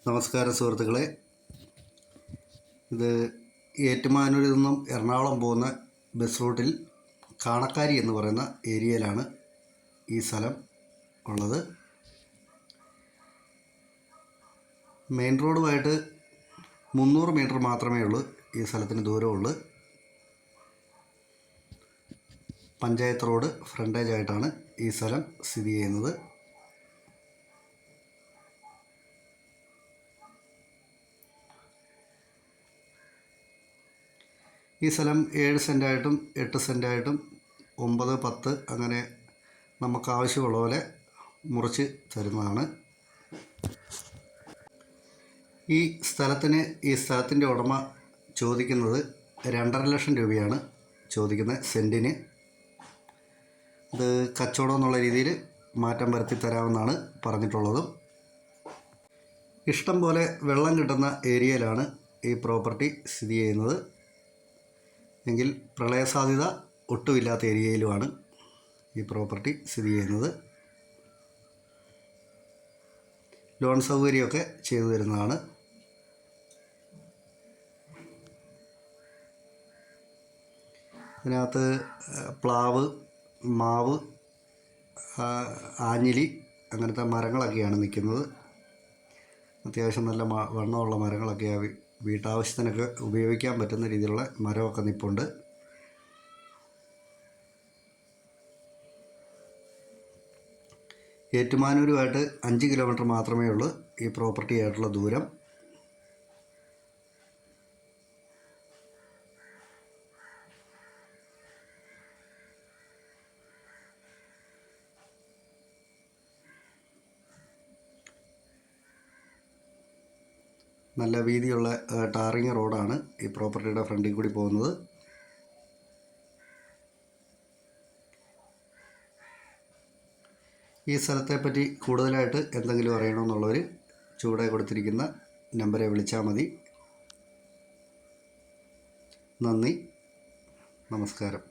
നമസ്കാരം സുഹൃത്തുക്കളെ. ഇത് ഏറ്റുമാനൂരിൽ നിന്നും എറണാകുളം പോകുന്ന ബസ് റൂട്ടിൽ കാണക്കാരി എന്ന് പറയുന്ന ഏരിയയിലാണ് ഈ സ്ഥലം ഉള്ളത്. മെയിൻ റോഡുമായിട്ട് 300 മീറ്റർ മാത്രമേ ഉള്ളൂ ഈ സ്ഥലത്തിന് ദൂരമുള്ളൂ. പഞ്ചായത്ത് റോഡ് ഫ്രണ്ടേജ് ആയിട്ടാണ് ഈ സ്ഥലം സ്ഥിതി ചെയ്യുന്നത്. ഈ സ്ഥലം 7 സെൻറ്റായിട്ടും 8 സെൻറ്റായിട്ടും 9, 10 അങ്ങനെ നമുക്ക് ആവശ്യമുള്ള പോലെ മുറിച്ച് തരുന്നതാണ്. ഈ സ്ഥലത്തിൻ്റെ ഉടമ ചോദിക്കുന്നത് 2.5 ലക്ഷം രൂപയാണ് ചോദിക്കുന്നത് സെൻറ്റിന്. ഇത് കച്ചവടം എന്നുള്ള രീതിയിൽ മാറ്റം വരുത്തി തരാമെന്നാണ് പറഞ്ഞിട്ടുള്ളതും. ഇഷ്ടം പോലെ വെള്ളം കിട്ടുന്ന ഏരിയയിലാണ് ഈ പ്രോപ്പർട്ടി സ്ഥിതി ചെയ്യുന്നത്. എങ്കിൽ പ്രളയസാധ്യത ഒട്ടുമില്ലാത്ത ഏരിയയിലുമാണ് ഈ പ്രോപ്പർട്ടി സ്ഥിതി ചെയ്യുന്നത്. ലോൺ സൗകര്യമൊക്കെ ചെയ്തു തരുന്നതാണ്. ഇതിനകത്ത് പ്ലാവ്, മാവ്, ആഞ്ഞിലി അങ്ങനത്തെ മരങ്ങളൊക്കെയാണ് നിൽക്കുന്നത്. അത്യാവശ്യം നല്ല വണ്ണമുള്ള മരങ്ങളൊക്കെയാണ്. വീട്ടാവശ്യത്തിനൊക്കെ ഉപയോഗിക്കാൻ പറ്റുന്ന രീതിയിലുള്ള മരമൊക്കെ നിൽപ്പുണ്ട്. ഏറ്റുമാനൂരുമായിട്ട് 5 കിലോമീറ്റർ മാത്രമേ ഉള്ളൂ ഈ പ്രോപ്പർട്ടി ആയിട്ടുള്ള ദൂരം. നല്ല വീതിയുള്ള ടാറിങ് റോഡാണ് ഈ പ്രോപ്പർട്ടിയുടെ ഫ്രണ്ടിൽ കൂടി പോകുന്നത്. ഈ സ്ഥലത്തെപ്പറ്റി കൂടുതലായിട്ട് എന്തെങ്കിലും അറിയണമെന്നുള്ളവർ ചുവടെ കൊടുത്തിരിക്കുന്ന നമ്പറെ വിളിച്ചാൽ മതി. നന്ദി, നമസ്കാരം.